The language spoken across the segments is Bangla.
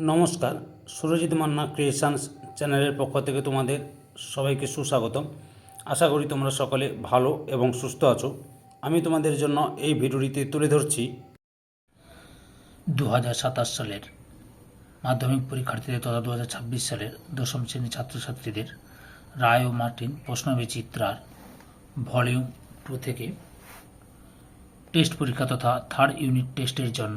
নমস্কার, সুরজিৎ মান্না ক্রিয়েশনস চ্যানেলের পক্ষ থেকে তোমাদের সবাইকে সুস্বাগতম। আশা করি তোমরা সকলে ভালো এবং সুস্থ আছো। আমি তোমাদের জন্য এই ভিডিওটিতে তুলে ধরছি 2027 সালের মাধ্যমিক পরীক্ষার্থীদের তথা 2026 সালের দশম শ্রেণীর ছাত্রছাত্রীদের রায় ও মার্টিন প্রশ্নবিচিত্রার ভলিউম 2 থেকে টেস্ট পরীক্ষা তথা থার্ড ইউনিট টেস্টের জন্য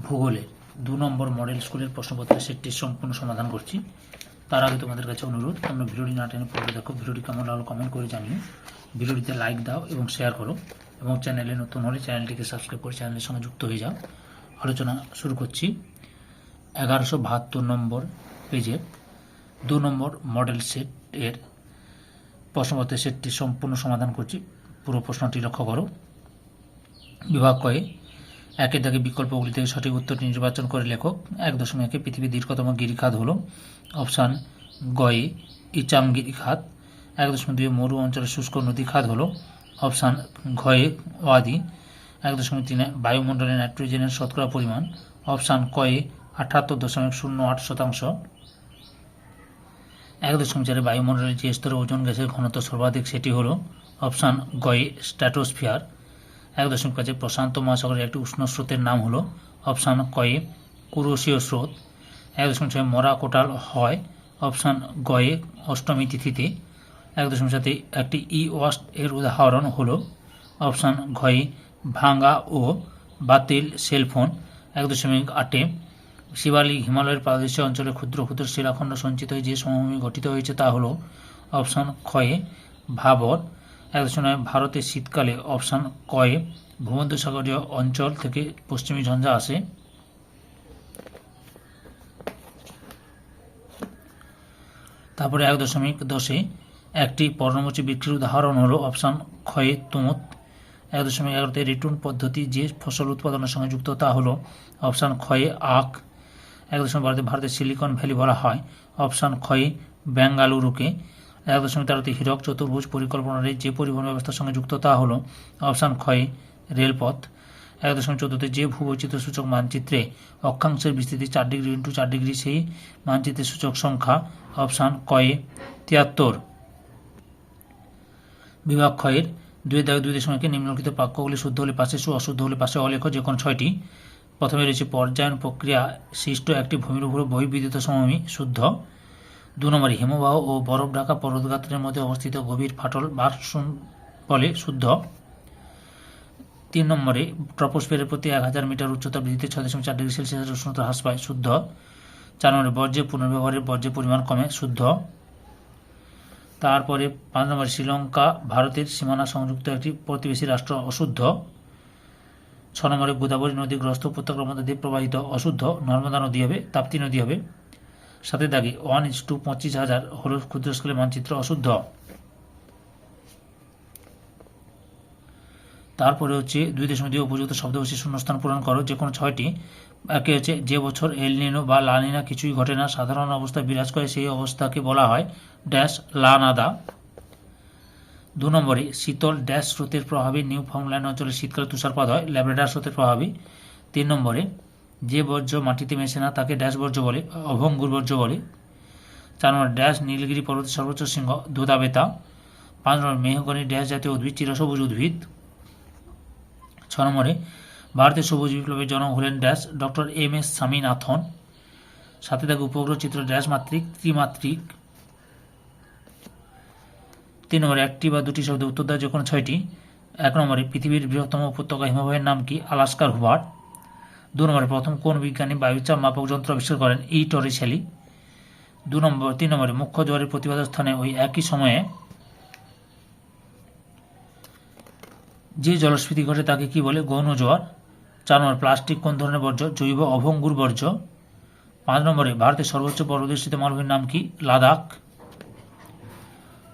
ভূগোলের 2 নম্বর মডেল স্কুলের প্রশ্নপত্রের সেটটির সম্পূর্ণ সমাধান করছি। তার আগে তোমাদের কাছে অনুরোধ, তোমরা ভিডিওটি না টেনে পড়ে দেখো। ভিডিওটি কেমন লাগলো কমেন্ট করে জানিও, ভিডিওটিতে লাইক দাও এবং শেয়ার করো, এবং চ্যানেলে নতুন হলে চ্যানেলটিকে সাবস্ক্রাইব করে চ্যানেলের সঙ্গে যুক্ত হয়ে যাও। আলোচনা শুরু করছি। 1172 নম্বর পেজের 2 নম্বর মডেল সেট এর প্রশ্নপত্রের সেটটি সম্পূর্ণ সমাধান করছি। পুরো প্রশ্নটি লক্ষ্য করো। বিভাগ কয়ে একের দাগে বিকল্পগুলি থেকে সঠিক উত্তরটি নির্বাচন করে লেখক। 1.1 পৃথিবীর দীর্ঘতম গিরিখাত হল অপশান গয়ে ইচাম গিরিখাত। 1.2 মরু অঞ্চলের শুষ্ক নদী খাত হল অপশান ঘয়ে ওয়াদি। 1.3 বায়ুমণ্ডলে নাইট্রোজেনের শতকরা পরিমাণ অপশান কয়ে 78.08%। 1.4 বায়ুমণ্ডলের যে স্তরে ওজোন গ্যাসের ঘনত্ব সর্বাধিক সেটি হল অপশান গয়ে স্ট্র্যাটোস্ফিয়ার। 1.5 প্রশান্ত মহাসাগরের একটি উষ্ণ স্রোতের নাম হল অপশান কয়ে কুরোশীয় স্রোত। 1.6 মরা কোটাল হয় অপশান গয়ে অষ্টমী তিথিতে। 1.7 একটি ই ওয়াস্ট এর উদাহরণ হল অপশান ঘয়ে ভাঙ্গা ও বাতিল সেলফোন। 1.8 শিবালিক হিমালয়ের পাদদেশীয় অঞ্চলে ক্ষুদ্র ক্ষুদ্র শিলাখণ্ড সঞ্চিত হয়ে যে সমভূমি গঠিত হয়েছে তা হল অপশান ক্ষয়ে ভাবর। 1.9 ভারতের শীতকালে অপশান কয়ে ভূমধ্যসাগরীয় অঞ্চল থেকে পশ্চিমী ঝঞ্ঝা আসে। তারপরে 1.10 একটি পর্ণমোচী বৃক্ষের উদাহরণ হলো অপশান ক্ষয়ে তুমুত। 1.11 রিটুন পদ্ধতি যে ফসল উৎপাদনের সঙ্গে যুক্ত তা হলো অপশান ক্ষয়ে আখ। 1.12 ভারতের সিলিকন ভ্যালি বলা হয় অপশান ক্ষয়ে বেঙ্গালুরুকে। 1.13 হীরক চতুর্ভুজ পরিকল্পনার যে পরিবহন ব্যবস্থার সঙ্গে যুক্ত তা হলো অপশান ক্ষয়ে রেলপথ। 1.14 যে ভূবৈচিত্র্য সূচক মানচিত্রে অক্ষাংশের বিস্তৃতি 4 ডিগ্রি ইন্টু 4 ডিগ্রি সেই মানচিত্রের সূচক সংখ্যা অপশান কয়ে 73। বিভাগ ক্ষয়ের 2.2 নিম্নলিখিত বাক্যগুলি শুদ্ধ হলে পাশে সু, অশুদ্ধ হলে পাশে অলেখ যে কোন 6টি। প্রথমে রয়েছে পর্যায়ন প্রক্রিয়া সৃষ্ট একটি ভূমির উপর বহির্বিদ্যুৎ সমভূমি, শুদ্ধ। 2 নম্বরে হিমবাহ ও বরফ ঢাকা পর্বতগাত্রের মধ্যে অবস্থিত গভীর ফাটল বারসুন বলে, শুদ্ধ। 3 নম্বরে ট্রপোস্ফিয়ারের প্রতি 1000 মিটার উচ্চতা বৃদ্ধিতে 6.4 ডিগ্রি সেলসিয়াসের উষ্ণতা হ্রাস পায়, শুদ্ধ। 4 নম্বরে বর্জ্যের পুনর্ব্যবহারের বর্জ্যের পরিমাণ কমে, শুদ্ধ। তারপরে 5 নম্বরে শ্রীলঙ্কা ভারতের সীমানা সংযুক্ত একটি প্রতিবেশী রাষ্ট্র, অশুদ্ধ। 6 নম্বরে গোদাবরী নদীগ্রস্ত উপত্যকার মধ্যে দিয়ে প্রবাহিত, অশুদ্ধ। নর্মদা নদী হবে, তাপ্তি নদী হবে। 7 দাগে 1:25,000 হল ক্ষুদ্র স্কেলের মানচিত্র, অশুদ্ধ। তারপরে হচ্ছে 2.2 উপযুক্ত শব্দবর্ষী শূন্যস্থান পূরণ করো যে কোনো 6টি। একে হচ্ছে যে বছর এল নিনো বা লা নিনা কিছুই ঘটে না, সাধারণ অবস্থায় বিরাজ করে সেই অবস্থাকে বলা হয় ড্যাশ লা নাদা। 2 নম্বরে শীতল ড্যাশ স্রোতের প্রভাবে নিউ ফাউন্ডল্যান্ড অঞ্চলে শীতকালে তুষারপাত হয়, ল্যাব্রাডর স্রোতের প্রভাবে। 3 নম্বরে যে বর্জ্য মাটিতে মেশে না তাকে ড্যাশ বর্জ্য বলে, অভঙ্গুর বর্জ্য বলে। 4 নম্বর ড্যাশ নীলগিরি পর্বতের সর্বোচ্চ শৃঙ্গ, দোদাবেতা। 5 নম্বর মেহগনি ড্যাশ জাতীয় উদ্ভিদ, চিরসবুজ উদ্ভিদ। 6 নম্বরে ভারতের সবুজ বিপ্লবের জনক হলেন ড্যাশ ডক্টর এম.এস. স্বামীনাথন। 7 দাগে উপগ্রহ চিত্র ড্যাশ মাত্রিক, ত্রিমাত্রিক। 3 নম্বরে একটি বা দুটি শব্দে উত্তর দেওয়া যে কোনো 6টি। 1 নম্বরে পৃথিবীর বৃহত্তম উপত্যকা হিমবাহের নাম কি, আলাস্কার হুভার। 2 নম্বরে প্রথম কোন বিজ্ঞানী বায়ুচাপ মাপক যন্ত্র আবিষ্কার করেন, ই টরিসেলি। 3 নম্বরে মুখ্য জোয়ারের প্রতিবাদ স্থানে ওই একই সময়ে যে জলস্ফীতি ঘটে তাকে কি বলে, গৌণ জোয়ার। 4 নম্বর প্লাস্টিক কোন ধরনের বর্জ্য, জৈব অভঙ্গুর বর্জ্য। 5 নম্বরে ভারতের সর্বোচ্চ পর্বতবেষ্টিত মালভূমির নাম কি, লাদাখ।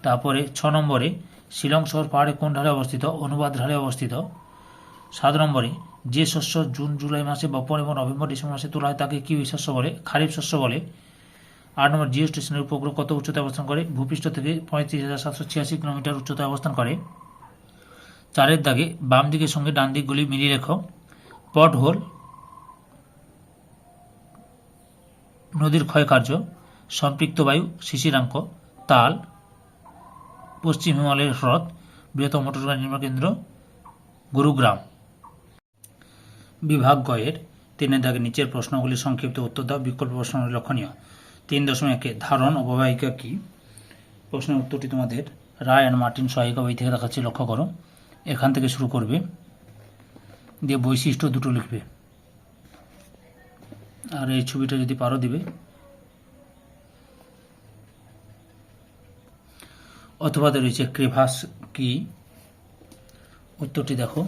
তারপরে 6 নম্বরে শিলং শহর পাহাড়ে কোন ঢালে অবস্থিত, অনুবাদ ঢালে অবস্থিত। 7 নম্বরে যে শস্য জুন জুলাই মাসে বপন এবং নভেম্বর ডিসেম্বর মাসে তোলা হয় তাকে কি শস্য বলে, খারিফ শস্য বলে। 8 নম্বর জিও স্টেশনের উপগ্রহ কত উচ্চতায় অবস্থান করে, ভূপৃষ্ঠ থেকে 35,786 কিলোমিটার উচ্চতায় অবস্থান করে। 4 দাগে বাম দিকের সঙ্গে ডান দিকগুলি মিলিয়ে লেখো। পট হোল নদীর ক্ষয়কার্য, সম্পৃক্ত বায়ু, শিশিরাঙ্ক, তাল, পশ্চিম হিমালয়ের হ্রদ, বৃহত্তম মোটর গাড়ি নির্মাণ কেন্দ্র, গুরুগ্রাম। বিভাগ গয়ের 3 দাগের নিচের প্রশ্নগুলি সংক্ষিপ্ত উত্তর দাও। বিকল্প প্রশ্নগুলি লক্ষণীয়। 3.1 ধারণ অববাহিকা কি? প্রশ্নের উত্তরটি তোমাদের রায় অ্যান্ড মার্টিন সহায়িকা বই থেকে দেখাচ্ছি, লক্ষ্য করো। এখান থেকে শুরু করবে, দিয়ে বৈশিষ্ট্য দুটো লিখবে, আর এই ছবিটা যদি পারো দিবে, অথবা রয়েছে ক্রেভাস কি? উত্তরটি দেখো,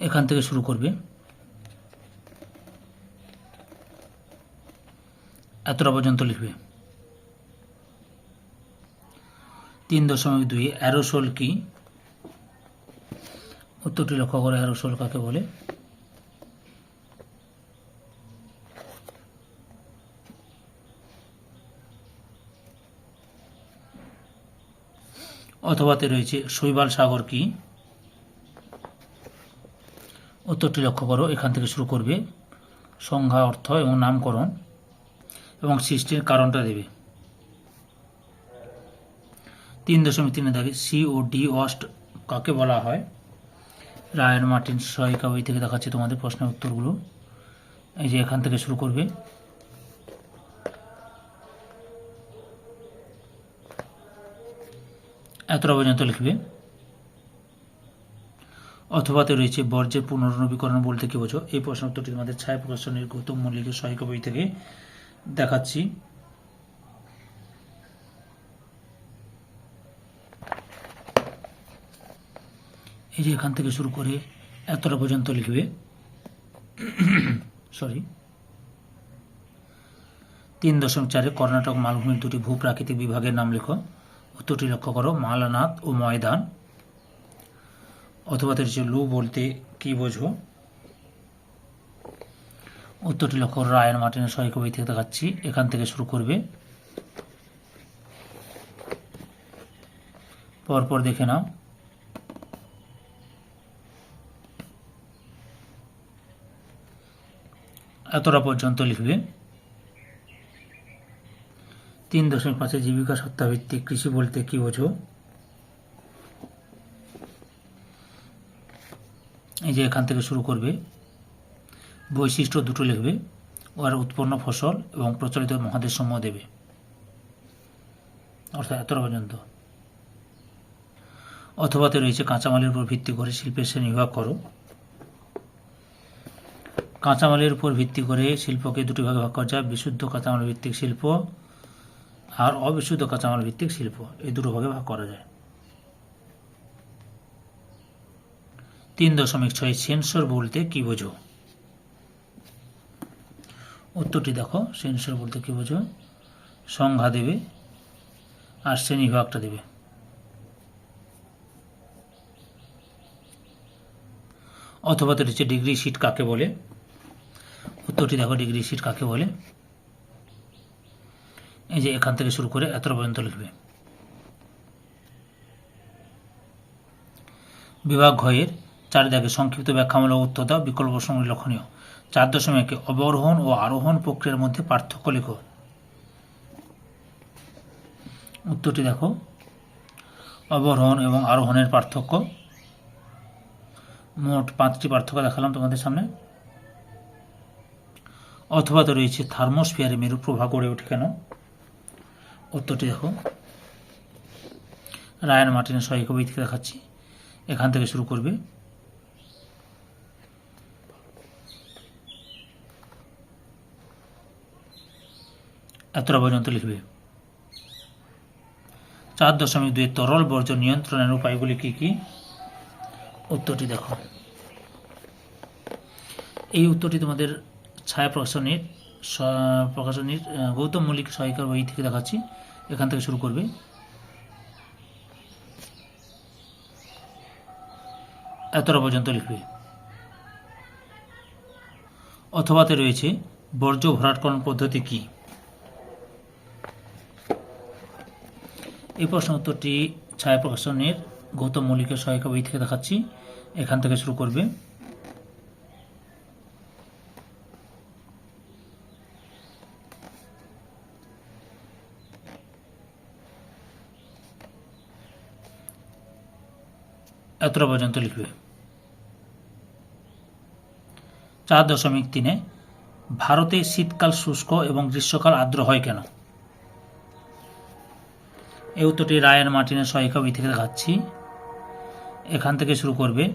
এখান থেকে শুরু করবে, এতটা পর্যন্ত লিখবে। 3.2 অ্যারোসোল কি? উত্তরটি লক্ষ্য করে, অ্যারোসোল কাকে বলে? অথবাতে রয়েছে শৈবাল সাগর কি? উত্তরটি লক্ষ্য করো, এখান থেকে শুরু করবে, সংজ্ঞা, অর্থ এবং নামকরণ এবং সৃষ্টির কারণটা দেবে। 3.3 দাগে COD ওয়াস্ট কাকে বলা হয়? রায় অ্যান্ড মার্টিন সহায়িকা বই থেকে দেখাচ্ছি তোমাদের প্রশ্নের উত্তরগুলো। এই যে এখান থেকে শুরু করবে, এতটা পর্যন্ত লিখবে। অথবাতে রয়েছে বর্জ্যের পুনর্নবীকরণ বলতে কি বোঝো? এই প্রশ্ন উত্তরটি তোমাদের ছায়া প্রকাশনের গৌতম মল্লিকের সহায়িকা বই থেকে দেখাচ্ছি। এই যে এখান থেকে শুরু করে এতটা পর্যন্ত লিখবে। সরি। 3.4 কর্ণাটক মালভূমির দুটি ভূপ্রাকৃতিক বিভাগের নাম লেখো। উত্তরটি লক্ষ্য করো, মালানাথ ও ময়দান। অথবা রয়েছে লু বলতে কি বোঝো? উত্তরটি লক্ষ্য করো, রায় অ্যান্ড মার্টিনের সহায়িকা বই থেকে দেখাচ্ছি। এখান থেকে শুরু করবে, পরপর দেখে নাও। এতটা পর্যন্ত লিখবে। 3.5 জীবিকা সত্তাভিত্তিক কৃষি বলতে কি বোঝো? এই যে এখান থেকে শুরু করবে, বৈশিষ্ট্য দুটো লিখবে, আর উৎপন্ন ফসল এবং প্রচলিত মহাদেশসমূহ দেবে, অর্থাৎ এতটা পর্যন্ত। অথবাতে রয়েছে কাঁচামালের উপর ভিত্তি করে শিল্পের শ্রেণী বিভাগ করো। কাঁচামালের উপর ভিত্তি করে শিল্পকে দুটি ভাগে ভাগ করা যায়, বিশুদ্ধ কাঁচামাল ভিত্তিক শিল্প আর অবিশুদ্ধ কাঁচামাল ভিত্তিক শিল্প, এই দুটো ভাগে ভাগ করা যায়। 3.6 সেন্সর বলতে কি বোঝো? উত্তরটি দেখো, সেন্সর বলতে কি বোঝো? সংজ্ঞা দেবে আর শ্রেণী বিভাগটা দেবে। অথবা তো রয়েছে ডিগ্রি শিট কাকে বলে? উত্তরটি দেখো, ডিগ্রি শিট কাকে বলে? এই যে এখান থেকে শুরু করে এতটা পর্যন্ত লিখবে। বিভাগ ঘয়ের 4 দাগে সংক্ষিপ্ত ব্যাখ্যামূলক উত্তর দাও। বিকল্প প্রশ্নগুলি লক্ষণীয়। 4.1 অবরোহণ ও আরোহণ প্রক্রিয়ার মধ্যে পার্থক্য লেখো। উত্তরটি দেখো, অবরোহণ এবং আরোহণের পার্থক্য। মোট 5টি পার্থক্য দেখালাম তোমাদের সামনে। অথবা তো রয়েছে থার্মোস্ফিয়ারে মেরু প্রভাব গড়ে ওঠে কেন? উত্তরটি দেখো, রায় অ্যান্ড মার্টিনের সহায়িকা বই থেকে দেখাচ্ছি। এখান থেকে শুরু করবে, এতটা পর্যন্ত লিখবে। 4.2 তরল বর্জ্য নিয়ন্ত্রণের উপায়গুলি কি কি? উত্তরটি দেখো, এই উত্তরটি তোমাদের ছায়া প্রকাশনীর গৌতম মল্লিক সহায়িকার বই থেকে দেখাচ্ছি। এখান থেকে শুরু করবে, এতটা পর্যন্ত লিখবে। অথবাতে রয়েছে বর্জ্য ভরাটকরণ পদ্ধতি কি? এই প্রশ্ন উত্তরটি ছায়া প্রকাশনের গৌতম মল্লিকের সহায়িকা বই থেকে দেখাচ্ছি। এখান থেকে শুরু করবে, এতটা পর্যন্ত লিখবে। 4.3 ভারতে শীতকাল শুষ্ক এবং গ্রীষ্মকাল আর্দ্র হয় কেন? এই উত্তরটি রায়ান মার্টিনের সহায়িকা বই থেকে দেখাচ্ছি, এখান থেকে শুরু করবে।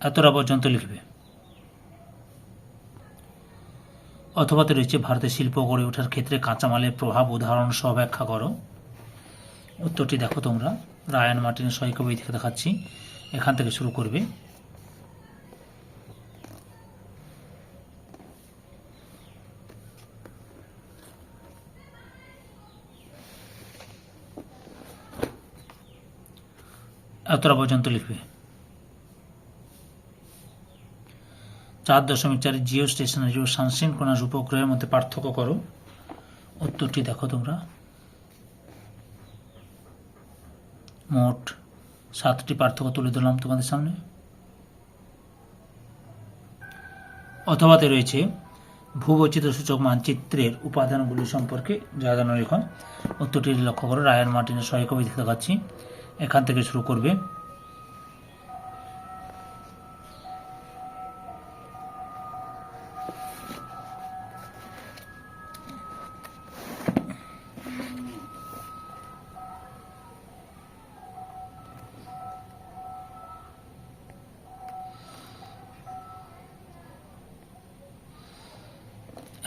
এতটা পর্যন্ত লিখবে। অথবাতে রয়েছে ভারতের শিল্প গড়ে ওঠার ক্ষেত্রে কাঁচামালের প্রভাব উদাহরণ সহ ব্যাখ্যা করো। উত্তরটি দেখো তোমরা, রায়ান মার্টিনের সহায়িকা বই থেকে দেখাচ্ছি, এখান থেকে শুরু করবে। এতটা পর্যন্ত লিখবে। 4.4 জিও স্টেশনারি ও সানসিনক্রোনাস উপগ্রহের মধ্যে পার্থক্য করো। উত্তরটি দেখো তোমরা, মোট 7টি পার্থক্য তুলে ধরলাম তোমাদের সামনে। অথবাতে রয়েছে ভূবৈচিত্র্য সূচক মানচিত্রের উপাদানগুলি সম্পর্কে জানানো লেখা। উত্তরটি লক্ষ্য করো, রায়ান মার্টিনের সহায়িকা বই থেকে দেখাচ্ছি, এখান থেকে শুরু করবে।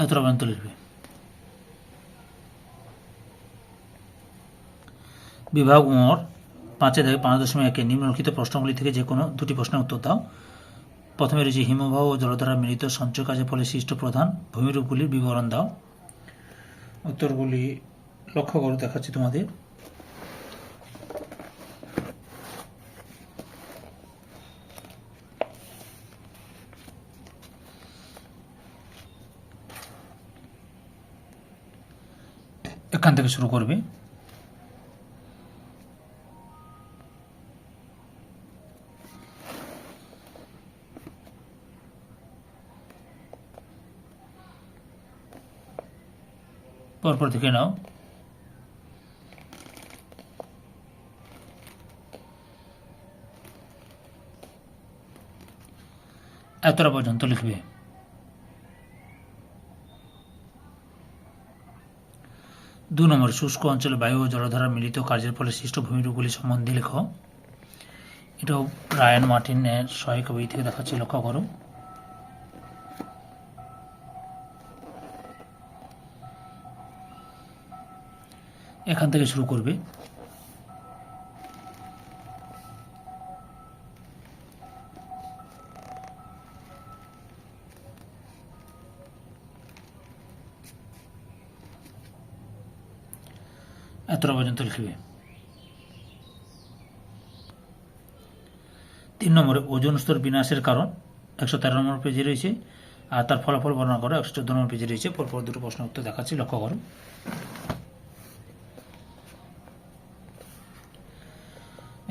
এতটা পর্যন্ত লিখবে। বিভাগ মোট 5.5.1 নিম্নলিখিত প্রশ্নগুলি থেকে যে কোনো দুটি প্রশ্নের উত্তর দাও। প্রথমে রয়েছে হিমবাহ ও জলধারার মিলিত সঞ্চয় কাজের ফলে সৃষ্ট প্রধান ভূমিরূপগুলির বিবরণ দাও। উত্তরগুলি লক্ষ্য করে দেখাচ্ছি তোমাদের। এখান থেকে শুরু করবে। পরপর দেখে নাও। এতটা পর্যন্ত লিখবে। 2 নম্বর, শুষ্ক অঞ্চলে বায়ু ও জলধারার মিলিত কার্যের ফলে সৃষ্ট ভূমিরূপগুলি সম্বন্ধে লেখো। এটাও রায়ান মার্টিনের সহায়িকা বই থেকে দেখাচ্ছি, লক্ষ্য করো। এখান থেকে শুরু করবে। এতটা পর্যন্ত লিখবে। 3 নম্বরে ওজোন স্তর বিনাশের কারণ 113 নম্বর পেজে রয়েছে, আর তার ফলাফল বর্ণনা করো 114 নম্বর পেজে রয়েছে। পরপর দুটো প্রশ্ন উত্তর দেখাচ্ছি, লক্ষ্য করো।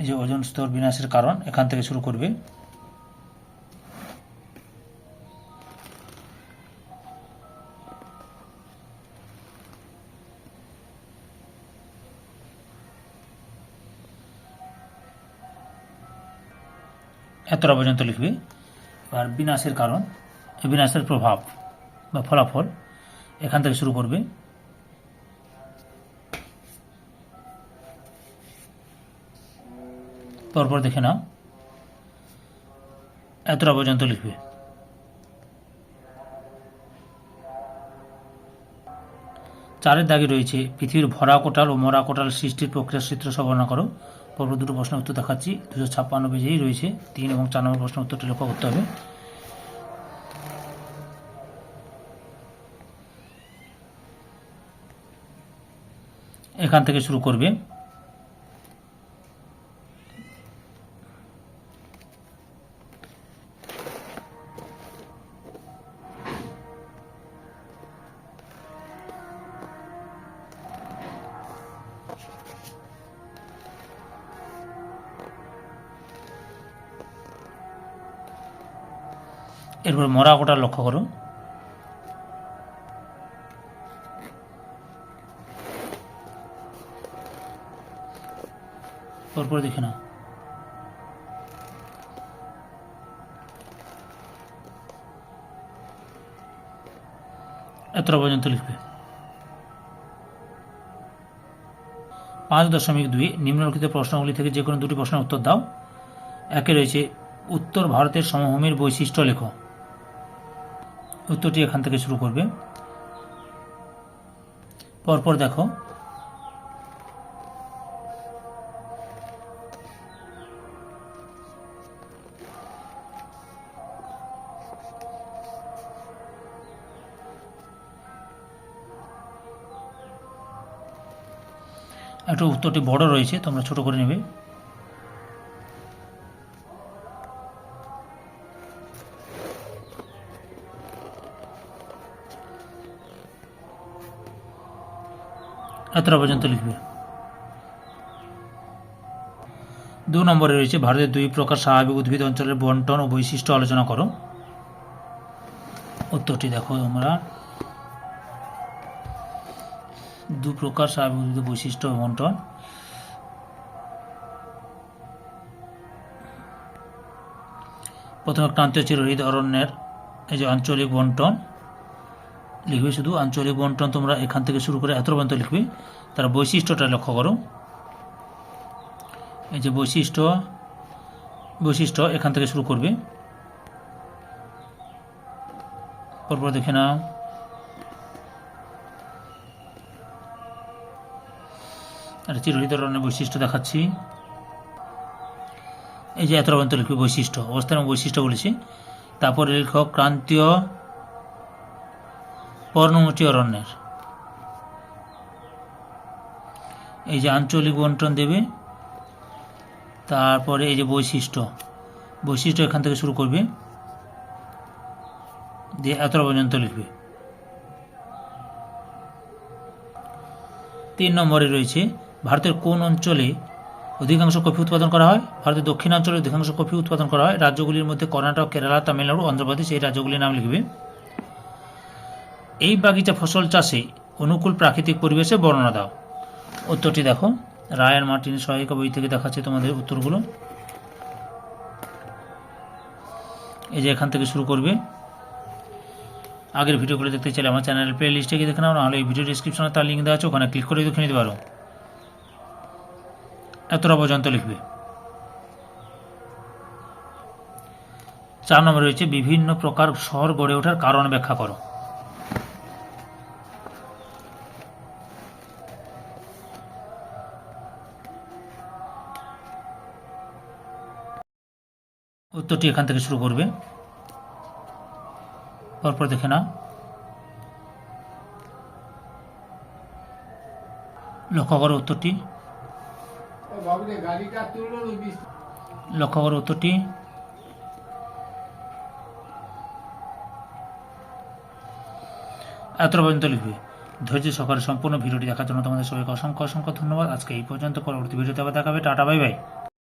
এই যে ওজোন স্তর বিনাশের কারণ, এখান থেকে শুরু করবে। এতটা পর্যন্ত লিখবে। আর বিনাশের কারণ, বিনাশের প্রভাব বা ফলাফল, এখান থেকে শুরু করবে। পরপর দেখে নাও। এতটা পর্যন্ত লিখবে। চারের দাগে রয়েছে পৃথিবীর ভরা কোটাল ও মরা কোটাল সৃষ্টির প্রক্রিয়ার চিত্র বর্ণনা করো। পরপর দুটো প্রশ্নের উত্তর দেখাচ্ছি, 256 পেজেই রয়েছে। 3 এবং 4 নম্বর প্রশ্নের উত্তরটি লক্ষ্য করতে হবে। এখান থেকে শুরু করবে। এরপর মরা কোটা লক্ষ্য করো। পরপর দেখে নাও। এতটা পর্যন্ত লিখবে। 5.2 নিম্নলিখিত প্রশ্নগুলি থেকে যে কোনো দুটি প্রশ্নের উত্তর দাও। একে রয়েছে উত্তর ভারতের সমভূমির বৈশিষ্ট্য লেখো। উত্তরটি এখান থেকে শুরু করবে। পরপর দেখো। একটু উত্তরটি বড় রয়েছে, তোমরা ছোট করে নেবে। এতটা পর্যন্ত লিখবে। 2 নম্বরে রয়েছে ভারতের 2 প্রকার স্বাভাবিক উদ্ভিদ অঞ্চলের বন্টন ও বৈশিষ্ট্য আলোচনা করো। উত্তরটি দেখো তোমরা। 2 প্রকার স্বাভাবিক উদ্ভিদ বৈশিষ্ট্য ও বন্টন। প্রথমে ক্রান্তীয় চিরহরিৎ অরণ্যের এই যে আঞ্চলিক বন্টন লিখবে, শুধু আঞ্চলিক বন্টন তোমরা এখান থেকে শুরু করে এত পর্যন্ত লিখবে। তার বৈশিষ্ট্যটা লক্ষ্য করো। এই যে বৈশিষ্ট্য এখান থেকে শুরু করবে। পরপর দেখে নাও। একটা চিরহরিৎ অরণ্যের বৈশিষ্ট্য দেখাচ্ছি। এই যে এত পর্যন্ত লিখবে বৈশিষ্ট্য, অবস্থান এবং বৈশিষ্ট্য বলেছি। তারপরে লিখো ক্রান্তীয় পর্ণমোচী অরণ্যের এই যে আঞ্চলিক বন্টন দেবে। তারপরে এই যে বৈশিষ্ট্য এখান থেকে শুরু করবে, দিয়ে এতটা পর্যন্ত লিখবে। 3 নম্বরে রয়েছে ভারতের কোন অঞ্চলে অধিকাংশ কফি উৎপাদন করা হয়। ভারতের দক্ষিণাঞ্চলে অধিকাংশ কফি উৎপাদন করা হয়। রাজ্যগুলির মধ্যে কর্ণাটক, কেরালা, তামিলনাড়ু, অন্ধ্রপ্রদেশ এই রাজ্যগুলির নাম লিখবে। এই বাগিচা ফসল চাষে অনুকূল প্রাকৃতিক পরিবেশে বর্ণনা দাও। উত্তরটি দেখো। রায়ান মার্টিনের সহায়িকা বই থেকে দেখাচ্ছে তোমাদের উত্তরগুলো। এই যে এখান থেকে শুরু করবে। আগের ভিডিওগুলো দেখতে চাইলে আমার চ্যানেলের প্লে লিস্টে গিয়ে দেখে নাও, নাহলে এই ভিডিও ডিসক্রিপশনে তার লিঙ্ক দেওয়া আছে, ওখানে ক্লিক করে দেখে নিতে পারো। এতটা পর্যন্ত লিখবে। 4 নম্বরে রয়েছে বিভিন্ন প্রকার শহর গড়ে ওঠার কারণ ব্যাখ্যা করো। উত্তরটি এখান থেকে শুরু করবে। পরপর দেখে নাও। লক্ষ্য করো উত্তরটি। লক্ষ্য করো উত্তরটি। এতটা পর্যন্ত লিখবে। ধৈর্য সহকারে সম্পূর্ণ ভিডিওটি দেখার জন্য তোমাদের সবাইকে অসংখ্য ধন্যবাদ। আজকে এই পর্যন্ত, পরবর্তী ভিডিওতে আবার দেখাবে। Tata, bye bye.